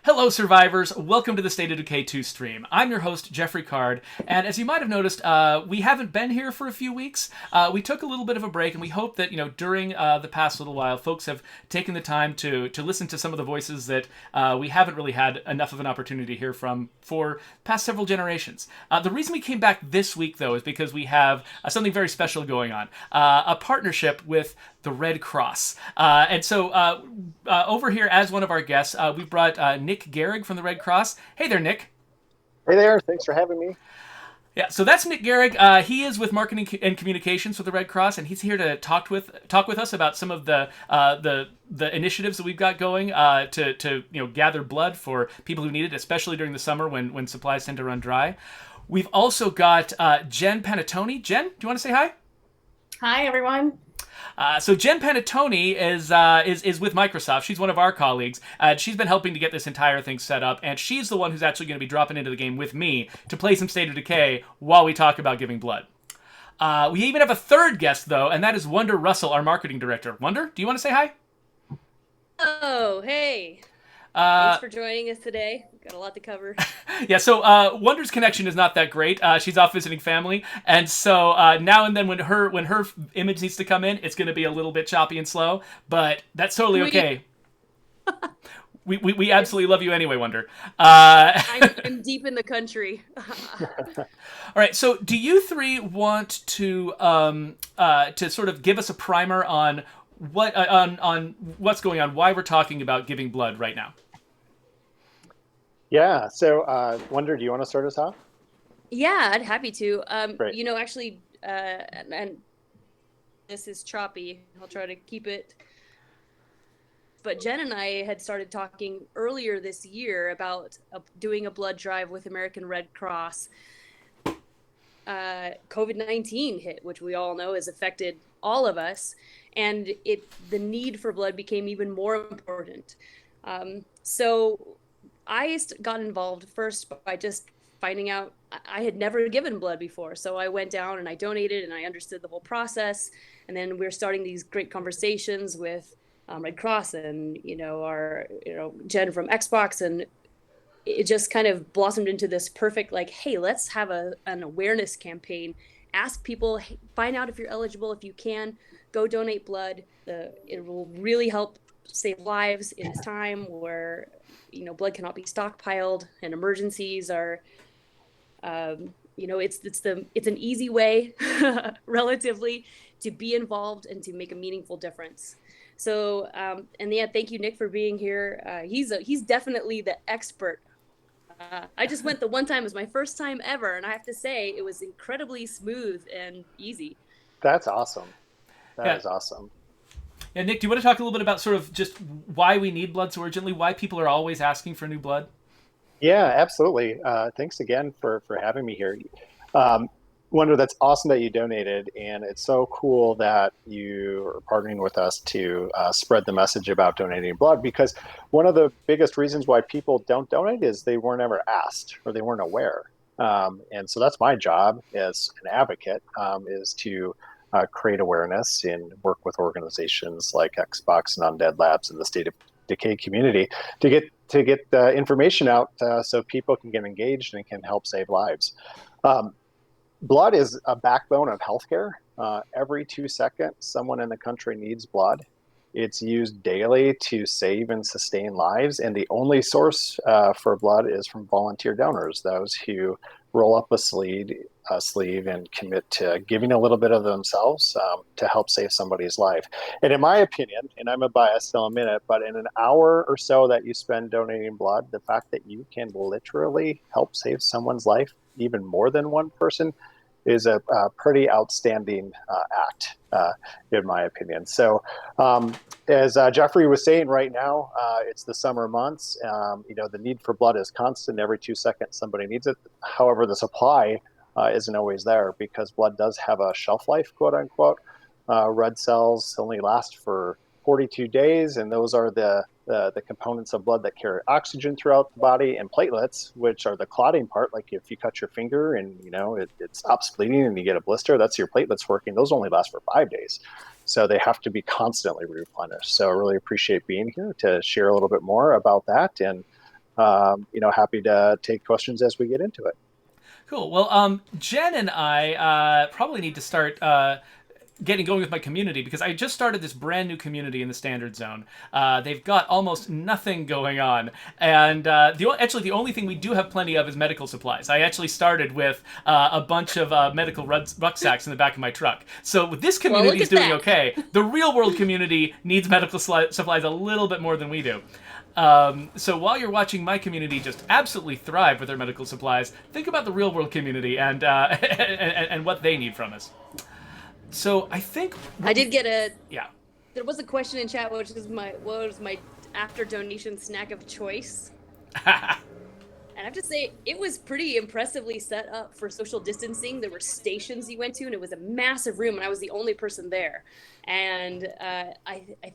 Hello, survivors. Welcome to the State of Decay 2 stream. I'm your host, Geoffrey Card, and as you might have noticed, we haven't been here for a few weeks. We took a little bit of a break, and we hope that, during the past little while, folks have taken the time to listen to some of the voices that we haven't really had enough of an opportunity to hear from for past several generations. The reason we came back this week, though, is because we have something very special going on. A partnership with the Red Cross. And so over here as one of our guests, we've brought Nick Gehrig from the Red Cross. Hey there, Nick. Hey there, thanks for having me. Yeah, so that's Nick Gehrig. He is with marketing and communications for the Red Cross, and he's here to talk with us about some of the initiatives that we've got going to gather blood for people who need it, especially during the summer when supplies tend to run dry. We've also got Jen Panettone. Jen, do you want to say hi? Hi, everyone. So Jen Panettone is with Microsoft. She's one of our colleagues. She's been helping to get this entire thing set up, and she's the one who's actually going to be dropping into the game with me to play some State of Decay while we talk about giving blood. We even have a third guest, though, and that is Wonder Russell, our marketing director. Wonder, do you want to say hi? Oh, hey. Thanks for joining us today. Got a lot to cover. Yeah, so Wonder's connection is not that great. She's off visiting family, and so now and then when her image needs to come in, it's going to be a little bit choppy and slow, but that's totally okay. We absolutely love you anyway, Wonder. I'm deep in the country. All right, so do you three want to sort of give us a primer on on what's going on, why we're talking about giving blood right now? Yeah, so Wonder, do you want to start us off? Yeah, I'd happy to. Great. Actually, and this is choppy. I'll try to keep it. But Jen and I had started talking earlier this year about doing a blood drive with American Red Cross. COVID-19 hit, which we all know has affected all of us, and the need for blood became even more important. So I got involved first by just finding out I had never given blood before. So I went down and I donated and I understood the whole process. And then we're starting these great conversations with Red Cross and, our, Jen from Xbox. And it just kind of blossomed into this perfect, hey, let's have an awareness campaign. Ask people, hey, find out if you're eligible. If you can, go donate blood. It will really help save lives in this time where blood cannot be stockpiled and emergencies are it's an easy way relatively to be involved and to make a meaningful difference. So and yeah, thank you, Nick, for being here. He's definitely the expert. I just went the one time. It was my first time ever, and I have to say it was incredibly smooth and easy. That's awesome. That is Yeah. awesome. Yeah, Nick, do you want to talk a little bit about sort of just why we need blood so urgently, why people are always asking for new blood? Yeah, absolutely. Thanks again for having me here. Wonder, that's awesome that you donated, and it's so cool that you are partnering with us to spread the message about donating blood, because one of the biggest reasons why people don't donate is they weren't ever asked or they weren't aware. And so that's my job as an advocate, is to create awareness and work with organizations like Xbox and Undead Labs and the State of Decay community to get the information out so people can get engaged and can help save lives. Blood is a backbone of healthcare. Every 2 seconds, someone in the country needs blood. It's used daily to save and sustain lives, and the only source for blood is from volunteer donors, those who roll up a sleeve and commit to giving a little bit of themselves to help save somebody's life. And in my opinion, and I'm a bias, so I'll admit it, but in an hour or so that you spend donating blood, the fact that you can literally help save someone's life, even more than one person, is a pretty outstanding act, in my opinion. So as Geoffrey was saying, right now, it's the summer months. The need for blood is constant. Every 2 seconds, somebody needs it. However, the supply isn't always there because blood does have a shelf life, quote unquote. Red cells only last for 42 days, and those are the components of blood that carry oxygen throughout the body, and platelets, which are the clotting part. Like if you cut your finger and it stops bleeding and you get a blister, that's your platelets working. Those only last for 5 days. So they have to be constantly replenished. So I really appreciate being here to share a little bit more about that. And happy to take questions as we get into it. Cool. Well, Jen and I probably need to start getting going with my community, because I just started this brand new community in the Standard Zone. They've got almost nothing going on, and the only thing we do have plenty of is medical supplies. I actually started with a bunch of medical rucksacks in the back of my truck. So this community is doing okay. The real world community needs medical supplies a little bit more than we do. So while you're watching my community just absolutely thrive with their medical supplies, think about the real world community and and what they need from us. So I think I did get yeah. There was a question in chat, which is what was my after donation snack of choice. And I have to say, it was pretty impressively set up for social distancing. There were stations you went to, and it was a massive room, and I was the only person there. And I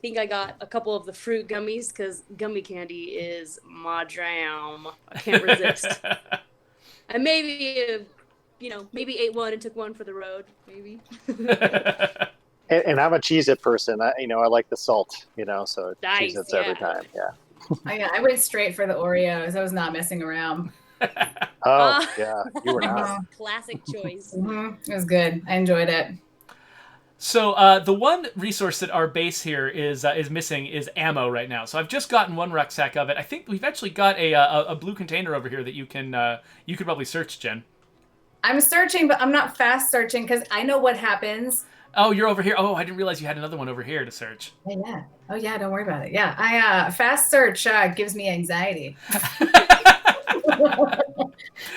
think I got a couple of the fruit gummies, because gummy candy is my jam. I can't resist. And maybe ate one and took one for the road, maybe. And I'm a Cheez-It person. I like the salt, so Nice, Cheez-Its every time. Yeah. I went straight for the Oreos. I was not messing around. Oh, yeah. You were not. Classic choice. It was good. I enjoyed it. So the one resource that our base here is missing is ammo right now. So I've just gotten one rucksack of it. I think we've actually got a blue container over here that you could probably search, Jen. I'm searching, but I'm not fast searching because I know what happens. Oh, you're over here. Oh, I didn't realize you had another one over here to search. Yeah. Oh, yeah. Don't worry about it. Yeah. I fast search gives me anxiety.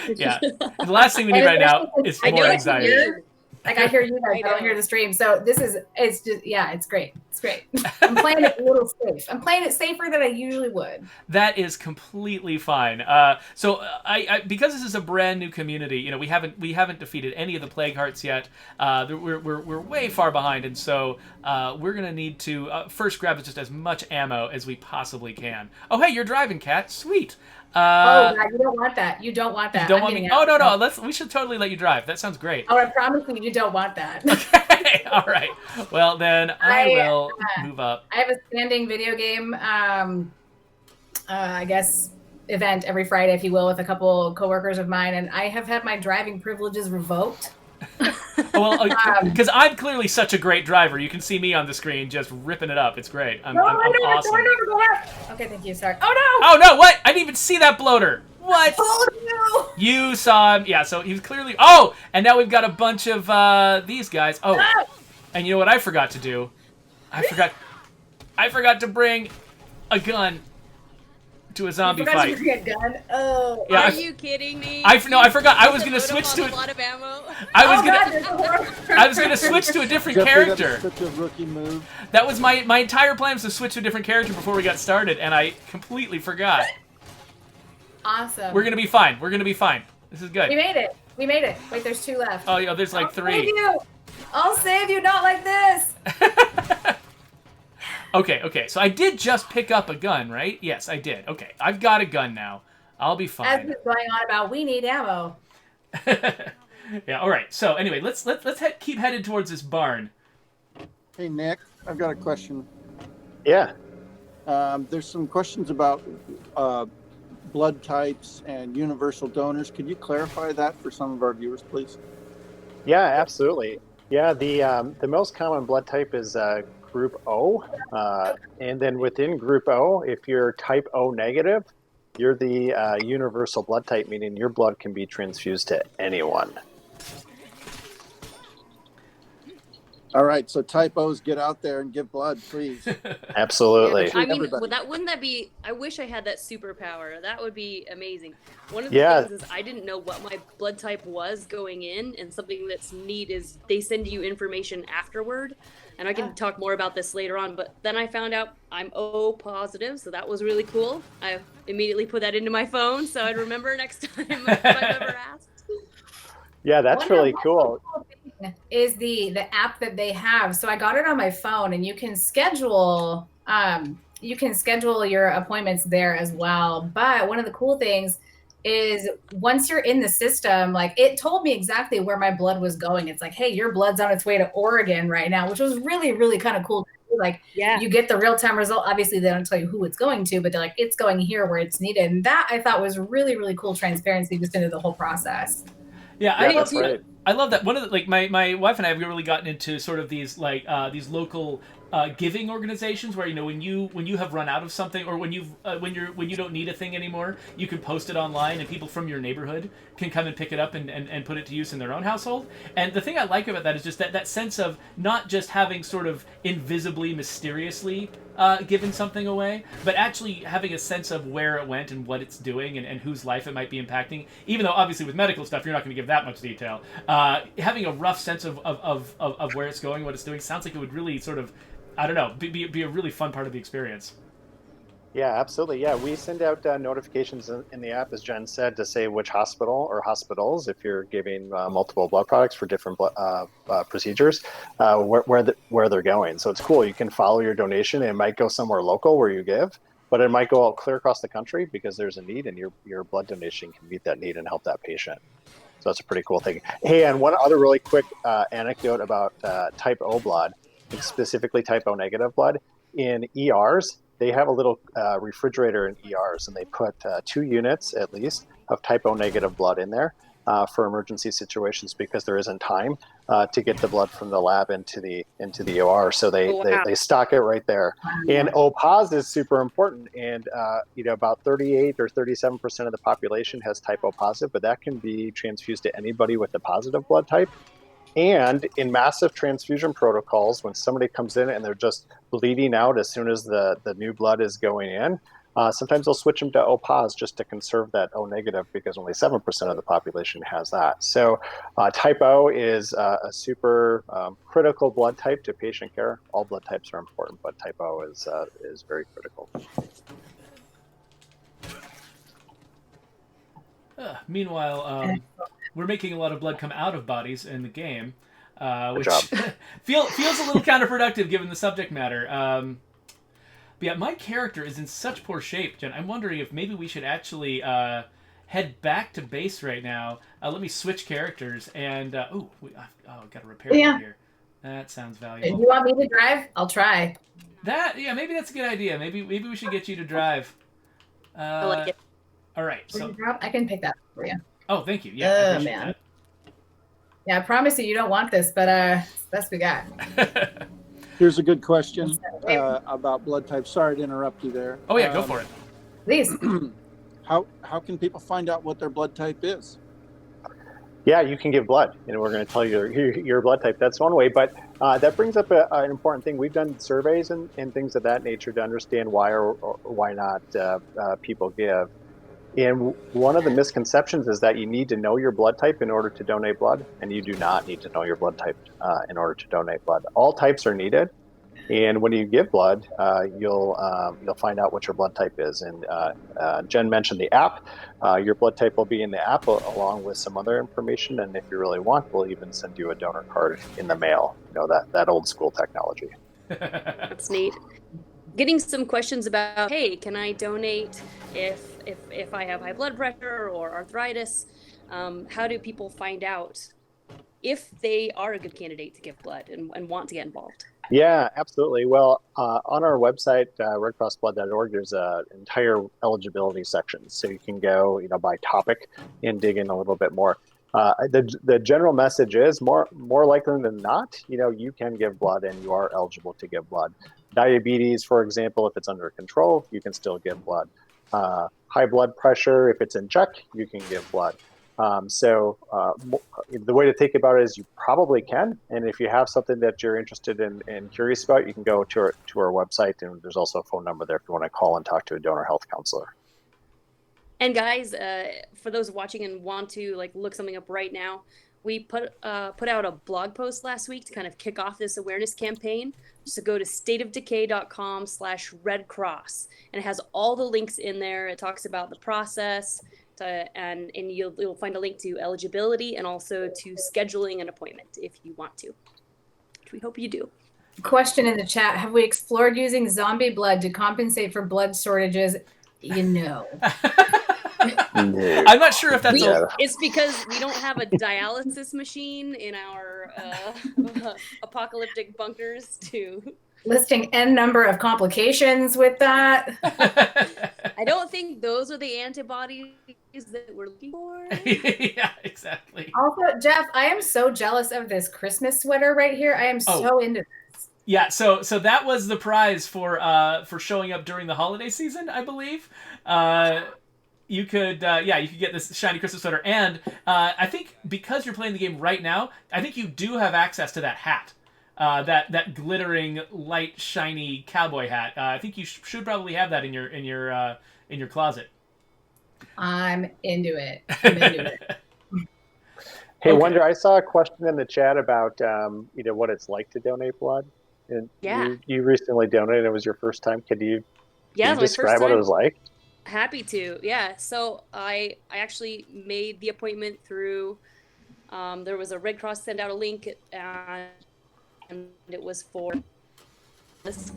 Yeah. The last thing we need right now is more anxiety. I hear you guys, I don't hear the stream. So it's great. It's great. I'm playing it a little safe. I'm playing it safer than I usually would. That is completely fine. So I because this is a brand new community, we haven't defeated any of the plague hearts yet. We're way far behind, and so we're gonna need to first grab just as much ammo as we possibly can. Oh, hey, you're driving, Kat. Sweet. God, you don't want that. You don't want that. You don't want me? Oh, no. We should totally let you drive. That sounds great. Oh, I promise you don't want that. Okay. All right. Well, then I will move up. I have a standing video game, I guess, event every Friday, if you will, with a couple coworkers of mine, and I have had my driving privileges revoked. Well, because I'm clearly such a great driver. You can see me on the screen just ripping it up. It's great. I'm awesome. Okay, thank you. Sorry. Oh, no! Oh, no, what? I didn't even see that bloater. What? Oh, no! You saw him. Yeah, so he was clearly... Oh! And now we've got a bunch of these guys. Oh, and you know what I forgot to do? I forgot to bring a gun to a zombie fight. To bring a gun? Oh. Yeah, Are you kidding me? I forgot. I was going to switch to a lot of ammo. I was gonna switch to a different character. Such a rookie move. That was my entire plan was to switch to a different character before we got started, and I completely forgot. Awesome. We're gonna be fine. This is good. We made it. Wait, there's 2 left. Oh, yeah, there's like 3. I'll save you. Not like this. Okay. So I did just pick up a gun, right? Yes, I did. Okay, I've got a gun now. I'll be fine. As was going on about we need ammo. Yeah. All right. So anyway, let's keep headed towards this barn. Hey Nick, I've got a question. Yeah. There's some questions about blood types and universal donors. Could you clarify that for some of our viewers, please? Yeah, absolutely. Yeah, the most common blood type is group O, and then within group O, if you're type O negative, you're the universal blood type, meaning your blood can be transfused to anyone. All right, so type O's, get out there and give blood, please. Absolutely. I mean, Everybody. wouldn't that be? I wish I had that superpower. That would be amazing. One of the things is I didn't know what my blood type was going in, and something that's neat is they send you information afterward. And I can talk more about this later on, but then I found out I'm O positive, so that was really cool. I immediately put that into my phone so I'd remember next time if I'm ever asked. Yeah, that's really cool. Is the app that they have. So I got it on my phone, and you can schedule your appointments there as well. But one of the cool things is once you're in the system, like it told me exactly where my blood was going. It's like, hey, your blood's on its way to Oregon right now, which was really, really kind of cool to Like, Yeah. you get the real-time result. Obviously, they don't tell you who it's going to, but they're like, it's going here where it's needed. And that I thought was really, really cool transparency just into the whole process. Yeah, Yeah, that's right. I love that. One of the, like my wife and I have really gotten into sort of these like these local giving organizations where, you know, when you have run out of something, or when you don't need a thing anymore, you can post it online and people from your neighborhood can come and pick it up and put it to use in their own household. And the thing I like about that is just that sense of not just having sort of invisibly, mysteriously given something away, but actually having a sense of where it went and what it's doing and whose life it might be impacting. Even though obviously with medical stuff you're not going to give that much detail, having a rough sense of where it's going, what it's doing, sounds like it would really sort of, I don't know, be a really fun part of the experience. Yeah, absolutely. Yeah, we send out notifications in the app, as Jen said, to say which hospital or hospitals, if you're giving multiple blood products for different procedures, where they're going. So it's cool. You can follow your donation. It might go somewhere local where you give, but it might go out clear across the country because there's a need, and your blood donation can meet that need and help that patient. So that's a pretty cool thing. Hey, and one other really quick anecdote about type O blood, specifically type O negative blood. In ERs, they have a little refrigerator in ERs, and they put 2 units at least of type O negative blood in there for emergency situations, because there isn't time to get the blood from the lab into the OR. So they stock it right there. And O positive is super important. And about 38 or 37% of the population has type O positive, but that can be transfused to anybody with a positive blood type. And in massive transfusion protocols, when somebody comes in and they're just bleeding out as soon as the new blood is going in, sometimes they'll switch them to O positive just to conserve that O negative, because only 7% of the population has that. So type O is a super critical blood type to patient care. All blood types are important, but type O is very critical. Meanwhile, we're making a lot of blood come out of bodies in the game, which feels a little counterproductive given the subject matter. But yeah, my character is in such poor shape, Jen. I'm wondering if maybe we should actually head back to base right now. Let me switch characters and got to repair that here. That sounds valuable. Do you want me to drive? I'll try. Maybe that's a good idea. Maybe we should get you to drive. I like it. All right, so I can pick that up for you. Oh, thank you. Yeah, I appreciate man. that. Yeah, I promise you don't want this, but it's the best we got. Here's a good question about blood type. Sorry to interrupt you there. Oh yeah, go for it. Please. How can people find out what their blood type is? Yeah, you can give blood, and we're going to tell you your blood type. That's one way, but that brings up an important thing. We've done surveys and things of that nature to understand why or why not people give. And one of the misconceptions is that you need to know your blood type in order to donate blood, and you do not need to know your blood type in order to donate blood. All types are needed, and when you give blood, you'll find out what your blood type is. And Jen mentioned the app. Your blood type will be in the app along with some other information, and if you really want, we'll even send you a donor card in the mail. That old school technology. That's neat. Getting some questions about, hey, can I donate if I have high blood pressure or arthritis? How do people find out if they are a good candidate to give blood and want to get involved? Yeah, absolutely. Well, on our website, redcrossblood.org, there's an entire eligibility section. So you can go, by topic and dig in a little bit more. The general message is more likely than not, you can give blood and you are eligible to give blood. Diabetes, for example, if it's under control, you can still give blood. High blood pressure, if it's in check, you can give blood. So the way to think about it is you probably can. And if you have something that you're interested in and curious about, you can go to our website, and there's also a phone number there if you want to call and talk to a donor health counselor. And guys, for those watching and want to look something up right now, we put out a blog post last week to kind of kick off this awareness campaign. So go to stateofdecay.com/redcross, and it has all the links in there. It talks about the process, and you'll find a link to eligibility and also to scheduling an appointment if you want to, which we hope you do. Question in the chat: have we explored using zombie blood to compensate for blood shortages? No. I'm not sure if that's It's because we don't have a dialysis machine in our apocalyptic bunkers to listing n number of complications with that. I don't think those are the antibodies that we're looking for. Yeah, exactly. Also, Jeff, I am so jealous of this Christmas sweater right here. I am so into this. Yeah, so that was the prize for showing up during the holiday season, I believe. You could get this shiny Christmas sweater, and I think because you're playing the game right now, I think you do have access to that hat, that glittering, light, shiny cowboy hat. I think you should probably have that in your closet. I'm into it. I'm into it. Hey, Okay. Wonder, I saw a question in the chat about what it's like to donate blood. And Yeah. you recently donated. It was your first time. Can you Yeah, it was my first describe what it time. was like? Happy to. Yeah. So I actually made the appointment through, there was a Red Cross sent out a link, and it was for this,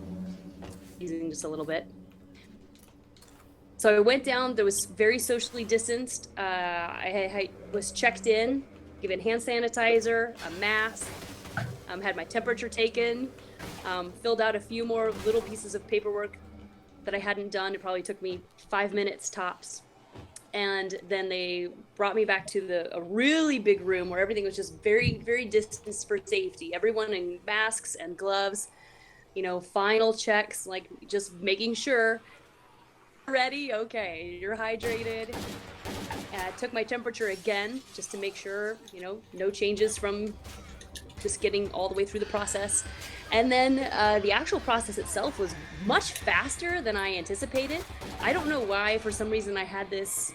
using just a little bit. So I went down, there was very socially distanced. I was checked in, given hand sanitizer, a mask, had my temperature taken, filled out a few more little pieces of paperwork that I hadn't done. It probably took me 5 minutes tops. And then they brought me back to a really big room where everything was just very, very distanced for safety. Everyone in masks and gloves, final checks, like just making sure ready. Okay, you're hydrated. Took my temperature again just to make sure, no changes from just getting all the way through the process. And then the actual process itself was much faster than I anticipated. I don't know why, for some reason, I had this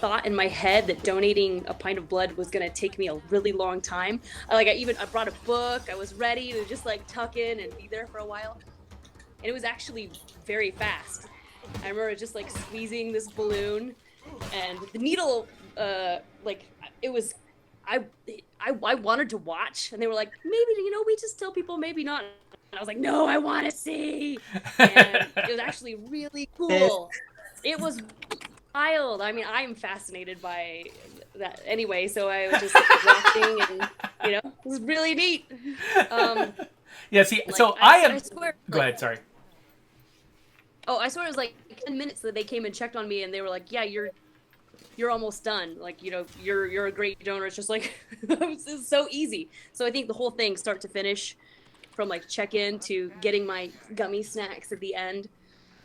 thought in my head that donating a pint of blood was going to take me a really long time. I brought a book. I was ready to just tuck in and be there for a while. And it was actually very fast. I remember just squeezing this balloon, and the needle, it was, I wanted to watch, and they were like, maybe, we just tell people maybe not. And I was like, no, I want to see. And it was actually really cool. It was wild. I mean, I'm fascinated by that anyway, so I was just watching, and it was really neat. Yeah, see, so I swear, go ahead, sorry. Oh, I swear it was 10 minutes that they came and checked on me, and they were like, yeah, you're almost done. You're a great donor. It's just it's so easy. So I think the whole thing, start to finish, from check-in to getting my gummy snacks at the end,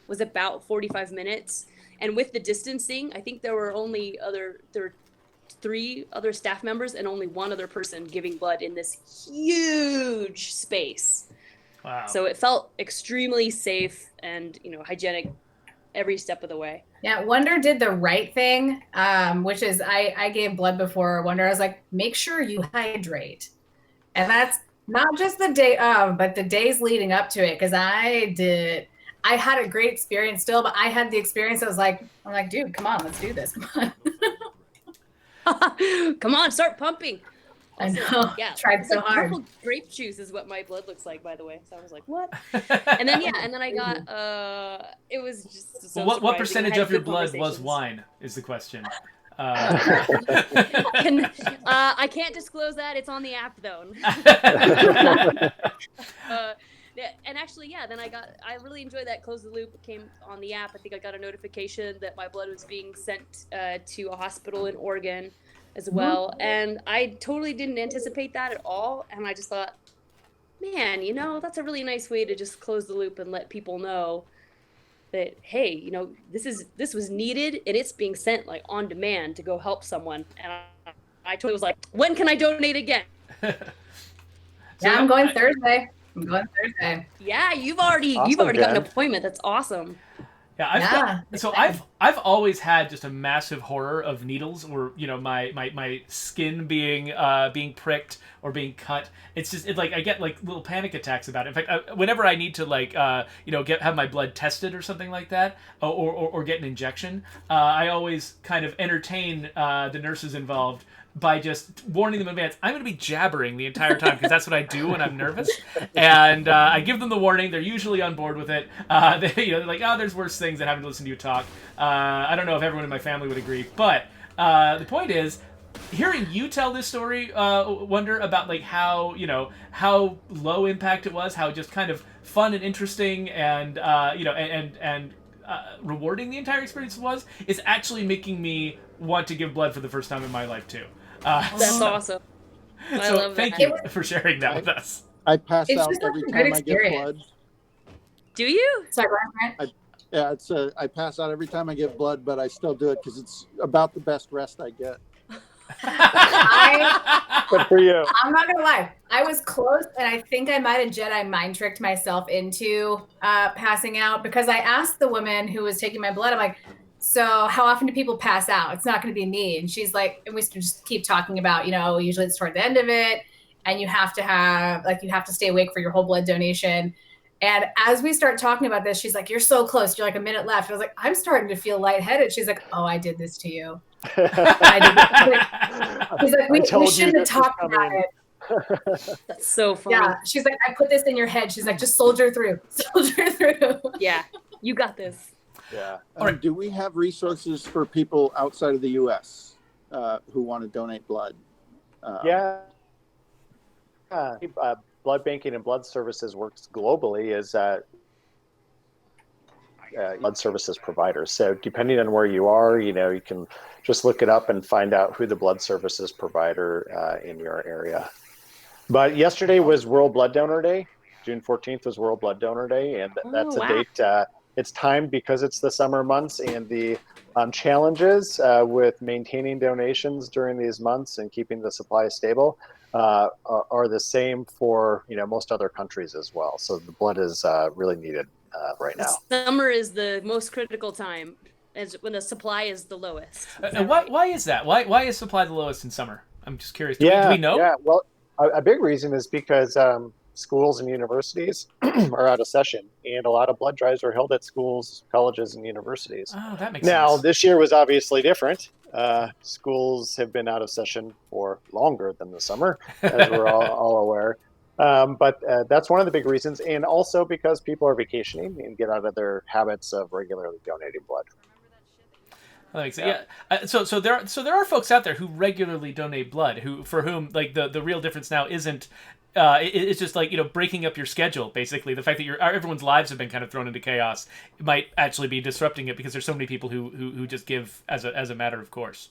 was about 45 minutes. And with the distancing, I think there were 3 other staff members and only 1 other person giving blood in this huge space. Wow. So it felt extremely safe and, hygienic every step of the way. Yeah, Wonder did the right thing, which is I gave blood before Wonder. I was like, make sure you hydrate. And that's not just the day of, but the days leading up to it. Because I had a great experience still, but I had the experience. I'm like, dude, come on, let's do this. Come on. Come on, start pumping. I know. Yeah, tried so hard. Purple grape juice is what my blood looks like, by the way. So I was like, what? And then I got it was just so what surprising. percentage of your blood was wine is the question. I can't disclose that. It's on the app though. And actually, then I really enjoyed that close the loop. It came on the app. I think I got a notification that my blood was being sent to a hospital in Oregon as well. And I totally didn't anticipate that at all. And I just thought, man, that's a really nice way to just close the loop and let people know that, hey, this was needed, and it's being sent on demand to go help someone. And I totally was like, when can I donate again? I'm going Thursday. Yeah, you've already got an appointment. That's awesome. Yeah, I've always had just a massive horror of needles, or my skin being pricked or being cut. It's just I get little panic attacks about it. In fact, whenever I need to have my blood tested or something like that, or get an injection, I always kind of entertain the nurses involved by just warning them in advance. I'm going to be jabbering the entire time, because that's what I do when I'm nervous. And I give them the warning. They're usually on board with it. They're like, oh, there's worse things than having to listen to you talk. I don't know if everyone in my family would agree, but the point is, hearing you tell this story, wonder about like how how low impact it was, how just kind of fun and interesting, and and rewarding the entire experience was, is actually making me want to give blood for the first time in my life too. That's awesome. I So love thank that. you for sharing that with us. I pass It's out just every such a time good I give experience. blood. Do you? Sorry, Brant. Yeah, I pass out every time I give blood, but I still do it because it's about the best rest I get. Good for you. I'm not gonna lie. I was close, and I think I might have Jedi mind tricked myself into passing out, because I asked the woman who was taking my blood, I'm like, so how often do people pass out? It's not going to be me. And she's like, and we just keep talking about, usually it's toward the end of it, and you have to stay awake for your whole blood donation. And as we start talking about this, she's like, you're so close. You're like a minute left. I was like, I'm starting to feel lightheaded. She's like, oh, I did this to you. He's like, we shouldn't have talked about it. That's so funny. Yeah. She's like, I put this in your head. She's like, just soldier through. Soldier through. Yeah. You got this. Yeah. Do we have resources for people outside of the U.S. Who want to donate blood? Blood banking and blood services works globally as blood services providers. So depending on where you are, you can just look it up and find out who the blood services provider in your area. But yesterday was World Blood Donor Day. June 14th was World Blood Donor Day, and that's a date. It's timed because it's the summer months, and the challenges with maintaining donations during these months and keeping the supply stable are the same for most other countries as well. So the blood is really needed right now. Summer is the most critical time, as when the supply is the lowest. And why is that? Why is supply the lowest in summer? I'm just curious. Do we know? Yeah. Well, a big reason is because schools and universities are out of session, and a lot of blood drives are held at schools, colleges, and universities. Oh, that makes Now, sense. this year was obviously different. Schools have been out of session for longer than the summer, as we're all aware. But that's one of the big reasons, and also because people are vacationing and get out of their habits of regularly donating blood. So there are folks out there who regularly donate blood, for whom like the real difference now isn't. It's just like breaking up your schedule. Basically, the fact that everyone's lives have been kind of thrown into chaos might actually be disrupting it, because there's so many people who just give as a matter of course.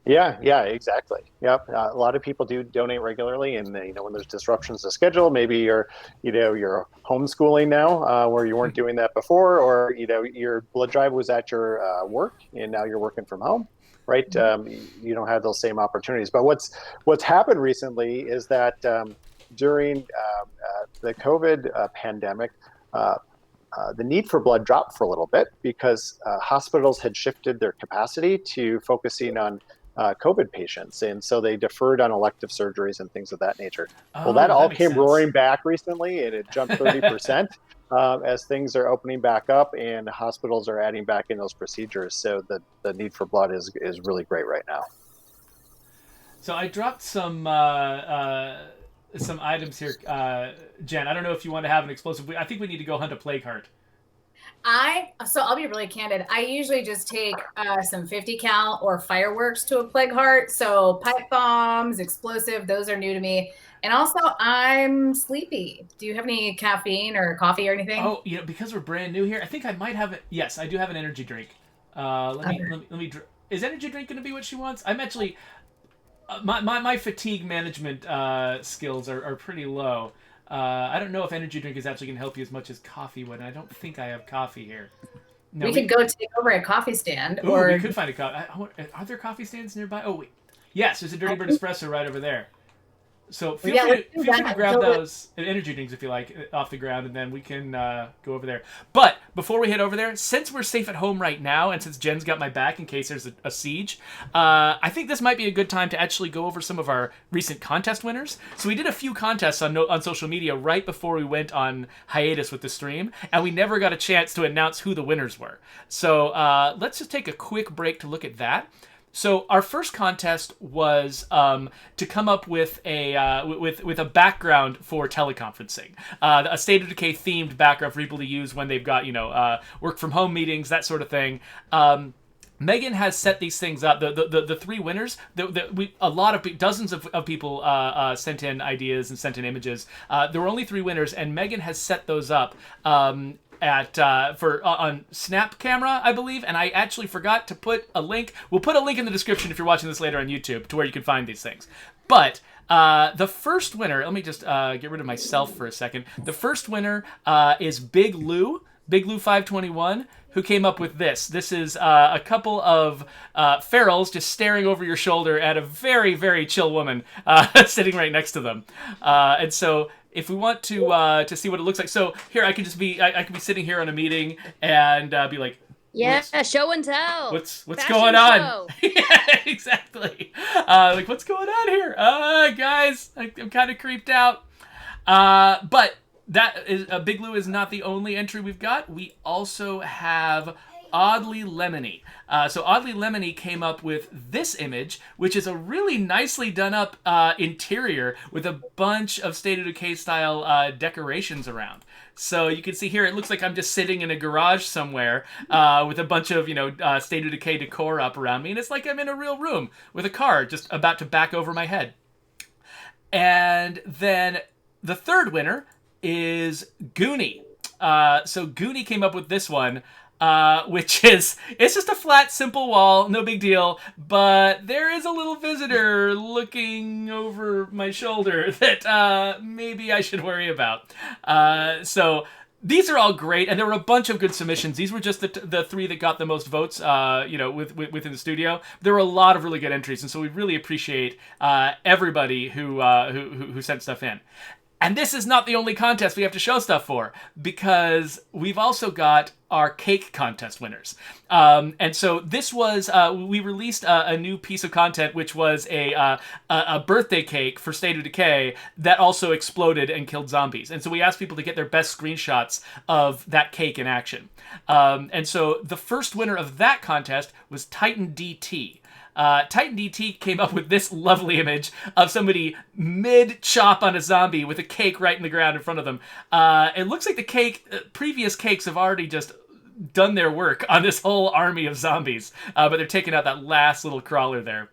Yeah, exactly. Yep. A lot of people do donate regularly, and when there's disruptions to schedule, maybe you're homeschooling now, where you weren't doing that before, or your blood drive was at your work, and now you're working from home, right? Mm-hmm. You don't have those same opportunities. But what's happened recently is that during the COVID pandemic, the need for blood dropped for a little bit, because hospitals had shifted their capacity to focusing on COVID patients, and so they deferred on elective surgeries and things of that nature. Well, that all came roaring back recently, and it jumped 30% as things are opening back up and hospitals are adding back in those procedures. So the need for blood is really great right now. So I dropped some items here, Jen. I don't know if you want to have an explosive. I think we need to go hunt a plague heart. So I'll be really candid. I usually just take some 50 cal or fireworks to a plague heart. So pipe bombs, explosive, those are new to me. And also, I'm sleepy. Do you have any caffeine or coffee or anything? Oh, because we're brand new here, I think I might have it. Yes, I do have an energy drink. Let me. Is energy drink going to be what she wants? I'm actually. My fatigue management skills are pretty low. I don't know if energy drink is actually going to help you as much as coffee would. And I don't think I have coffee here. No, we could go take over a coffee stand. Or we could find a coffee. Are there coffee stands nearby? Oh, wait. Yes, there's a Dirty Bird Espresso right over there. So feel free to grab those energy drinks if you like off the ground, and then we can go over there. But before we head over there, since we're safe at home right now, and since Jen's got my back in case there's a siege, I think this might be a good time to actually go over some of our recent contest winners. So we did a few contests on social media right before we went on hiatus with the stream, and we never got a chance to announce who the winners were. So let's just take a quick break to look at that. So our first contest was to come up with a background for teleconferencing, a State of Decay themed background for people to use when they've got work from home meetings, that sort of thing. Megan has set these things up. The three winners. Dozens of people sent in ideas and sent in images. There were only three winners, and Megan has set those up on Snap Camera, I believe. And I actually forgot to put a link. We'll put a link in the description if you're watching this later on YouTube to where you can find these things. But the first winner. Let me just get rid of myself for a second. The first winner is Big Lou 521. Who came up with this. This is a couple of ferals just staring over your shoulder at a very, very chill woman sitting right next to them. And so if we want to see what it looks like, so here I could be sitting here on a meeting and be like, yeah, show and tell. What's Fashion going on? show. Yeah, exactly. Like, what's going on here? Guys, I'm kind of creeped out. But that is Big Lou is not the only entry we've got. We also have Oddly Lemony. So Oddly Lemony came up with this image, which is a really nicely done up interior with a bunch of State of Decay style decorations around. So you can see here, it looks like I'm just sitting in a garage somewhere with a bunch of, State of Decay decor up around me. And it's like I'm in a real room with a car just about to back over my head. And then the third winner is Goonie. So Goonie came up with this one, which is, it's just a flat, simple wall, no big deal, but there is a little visitor looking over my shoulder that maybe I should worry about. So these are all great, and there were a bunch of good submissions. These were just the three that got the most votes, within the studio. There were a lot of really good entries, and so we really appreciate everybody who sent stuff in. And this is not the only contest we have to show stuff for, because we've also got our cake contest winners. And so this was, we released a new piece of content, which was a birthday cake for State of Decay that also exploded and killed zombies. And so we asked people to get their best screenshots of that cake in action. And so the first winner of that contest was Titan DT. Titan DT came up with this lovely image of somebody mid-chop on a zombie with a cake right in the ground in front of them. It looks like the previous cakes have already just done their work on this whole army of zombies, but they're taking out that last little crawler there.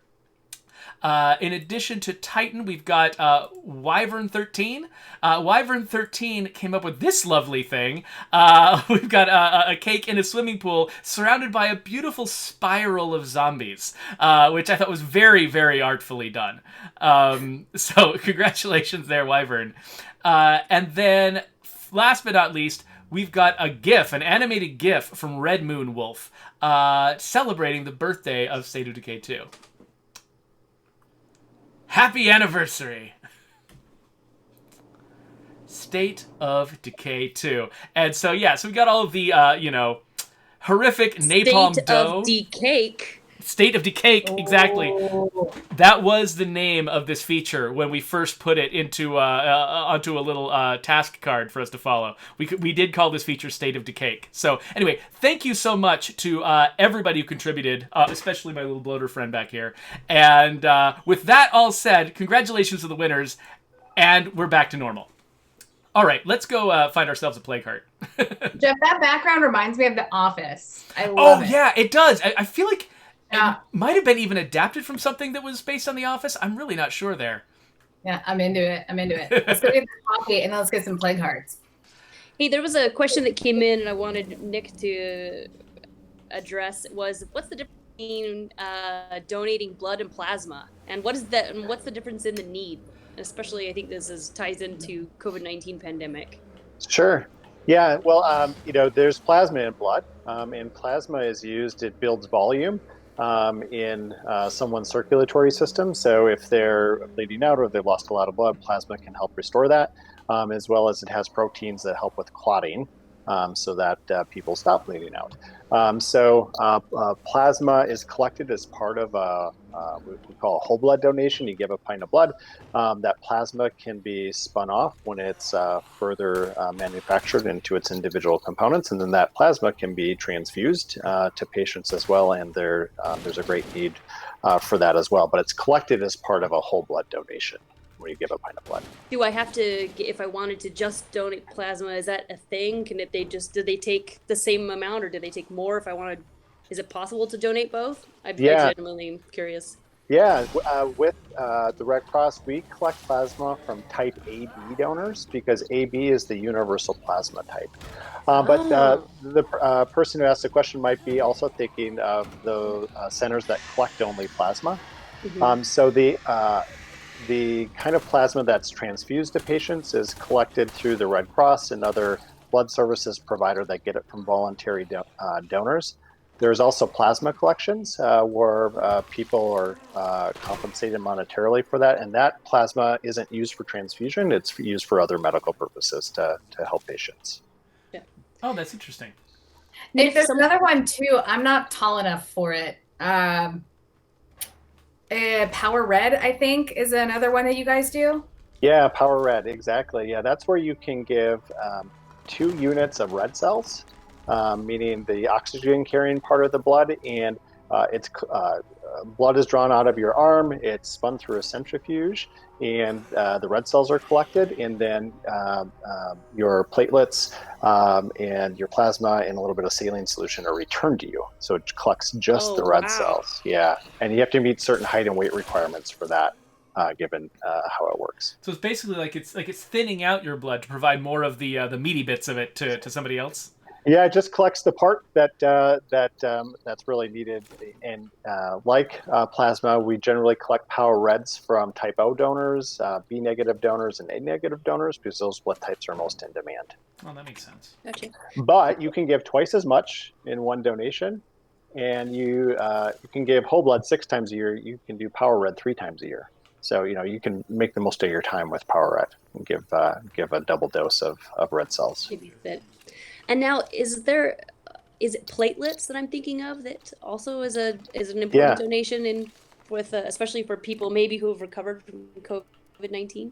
In addition to Titan, we've got Wyvern 13. Wyvern 13 came up with this lovely thing. We've got a cake in a swimming pool surrounded by a beautiful spiral of zombies, which I thought was very, very artfully done. So congratulations there, Wyvern. And then, last but not least, we've got a GIF, an animated GIF from Red Moon Wolf, celebrating the birthday of State of Decay 2. Happy anniversary! State of Decay 2. And so, yeah, so we got all of the, horrific napalm dough. State of Decay, exactly. Oh. That was the name of this feature when we first put it into onto a little task card for us to follow. We did call this feature State of Decay. So anyway, thank you so much to everybody who contributed, especially my little bloater friend back here. And with that all said, congratulations to the winners, and we're back to normal. All right, let's go find ourselves a play card. Jeff, that background reminds me of The Office. I love it. Oh, yeah, it does. I feel like yeah. It might have been even adapted from something that was based on The Office. I'm really not sure there. Yeah, I'm into it. Let's go get the coffee and then let's get some play cards. Hey, there was a question that came in and I wanted Nick to address. What's the difference between donating blood and plasma? And what's the difference in the need? Especially, I think ties into COVID-19 pandemic. Sure. Yeah, well, there's plasma in blood, and plasma is used, it builds volume in someone's circulatory system. So if they're bleeding out or they've lost a lot of blood, plasma can help restore that, as well as it has proteins that help with clotting, so that people stop bleeding out. So plasma is collected as part of we call a whole blood donation. You give a pint of blood. That plasma can be spun off when it's further manufactured into its individual components, and then that plasma can be transfused to patients as well. And there's a great need for that as well. But it's collected as part of a whole blood donation when you give a pint of blood. Do I have to, if I wanted to just donate plasma, is that a thing? Do they take the same amount, or do they take more if I want to Is it possible to donate both? I'm Yeah. genuinely curious. Yeah, with the Red Cross, we collect plasma from type AB donors because AB is the universal plasma type. But Oh. the person who asked the question might be also thinking of the centers that collect only plasma. Mhm. So the kind of plasma that's transfused to patients is collected through the Red Cross and other blood services provider that get it from voluntary donors. There's also plasma collections where people are compensated monetarily for that, and that plasma isn't used for transfusion; it's used for other medical purposes to help patients. Yeah. Oh, that's interesting. Nick, there's another one too. I'm not tall enough for it. Power Red, I think, is another one that you guys do. Yeah, Power Red, exactly. Yeah, that's where you can give 2 units of red cells, meaning the oxygen carrying part of the blood, and it's blood is drawn out of your arm. It's spun through a centrifuge, and the red cells are collected, and then your platelets and your plasma and a little bit of saline solution are returned to you. So it collects just the red cells. Yeah, and you have to meet certain height and weight requirements for that. Given how it works. So it's basically like it's thinning out your blood to provide more of the meaty bits of it to somebody else. Yeah, it just collects the part that's really needed. And like plasma, we generally collect Power Reds from type O donors, B negative donors, and A negative donors because those blood types are most in demand. Oh, that makes sense. Gotcha. But you can give twice as much in one donation, and you can give whole blood 6 times a year. You can do Power Red 3 times a year. So you can make the most of your time with Power Red and give a double dose of red cells. Maybe fit. And now, is it platelets that I'm thinking of that also is an important donation with especially for people maybe who have recovered from COVID-19?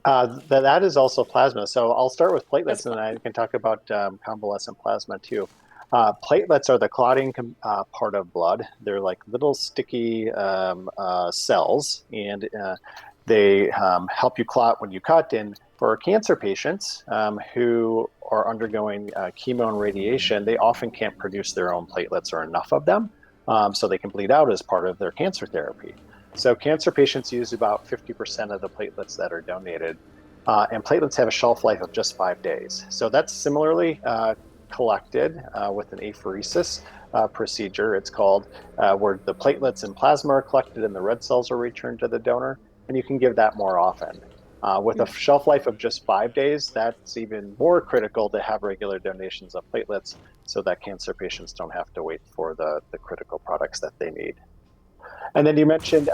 That is also plasma. So I'll start with platelets, and I can talk about convalescent plasma too. Platelets are the clotting part of blood. They're like little sticky cells, and they help you clot when you cut. And for cancer patients who are undergoing chemo and radiation, they often can't produce their own platelets or enough of them, so they can bleed out as part of their cancer therapy. So cancer patients use about 50% of the platelets that are donated, and platelets have a shelf life of just 5 days. So that's similarly collected with an apheresis procedure, it's called, where the platelets and plasma are collected and the red cells are returned to the donor, and you can give that more often. With a shelf life of just 5 days, that's even more critical to have regular donations of platelets so that cancer patients don't have to wait for the critical products that they need. And then you mentioned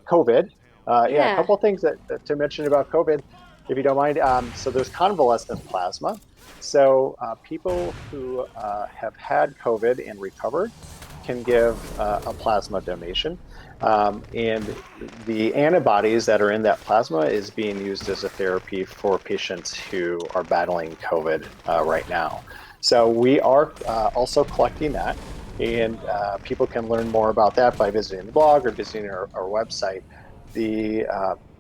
COVID. Yeah, a couple of things to mention about COVID, if you don't mind. So there's convalescent plasma. So people who have had COVID and recovered can give a plasma donation. And the antibodies that are in that plasma is being used as a therapy for patients who are battling COVID right now. So we are also collecting that. And people can learn more about that by visiting the blog or visiting our website.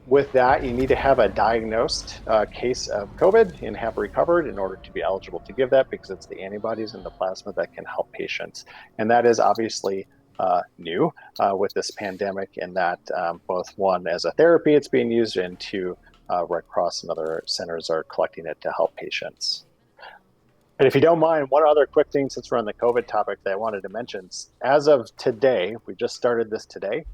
With that, you need to have a diagnosed case of COVID and have recovered in order to be eligible to give that, because it's the antibodies in the plasma that can help patients. And that is obviously new with this pandemic, in that both one, as a therapy it's being used, and two, Red Cross and other centers are collecting it to help patients. And if you don't mind, one other quick thing since we're on the COVID topic that I wanted to mention. As of today, we just started this today,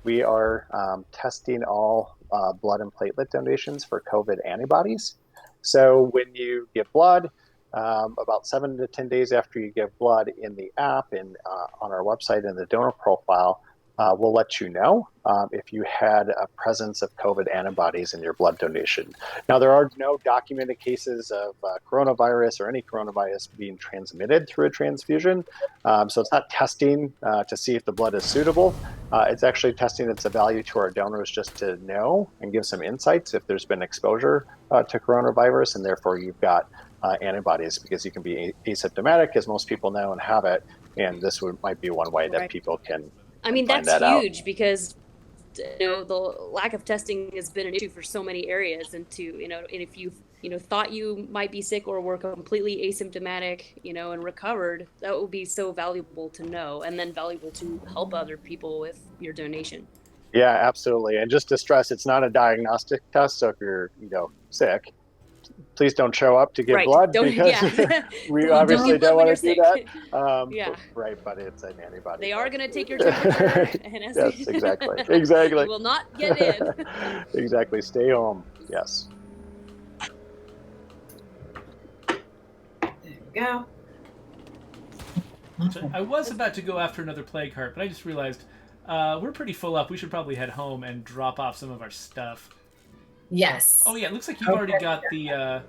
we are testing all blood and platelet donations for COVID antibodies. So when you give blood, about 7 to 10 days after you give blood, in the app and on our website in the donor profile, we'll let you know if you had a presence of COVID antibodies in your blood donation. Now, there are no documented cases of coronavirus or any coronavirus being transmitted through a transfusion. So it's not testing to see if the blood is suitable. It's actually testing its value to our donors just to know and give some insights if there's been exposure to coronavirus, and therefore you've got antibodies, because you can be asymptomatic, as most people know, and have it. And this might be one way that people can. I mean, that's huge, because the lack of testing has been an issue for so many areas, and if you've thought you might be sick or were completely asymptomatic, and recovered, that would be so valuable to know, and then valuable to help other people with your donation. Yeah, absolutely. And just to stress, it's not a diagnostic test. So if you're, sick, please don't show up to give blood because we obviously don't want to do that. Right, but it's an antibody. They are going to take your temperature. Yes, exactly. Exactly. You will not get in. Exactly. Stay home. Yes. There we go. So I was about to go after another plague heart, but I just realized we're pretty full up. We should probably head home and drop off some of our stuff. Yes. Oh yeah, it looks like you've already got the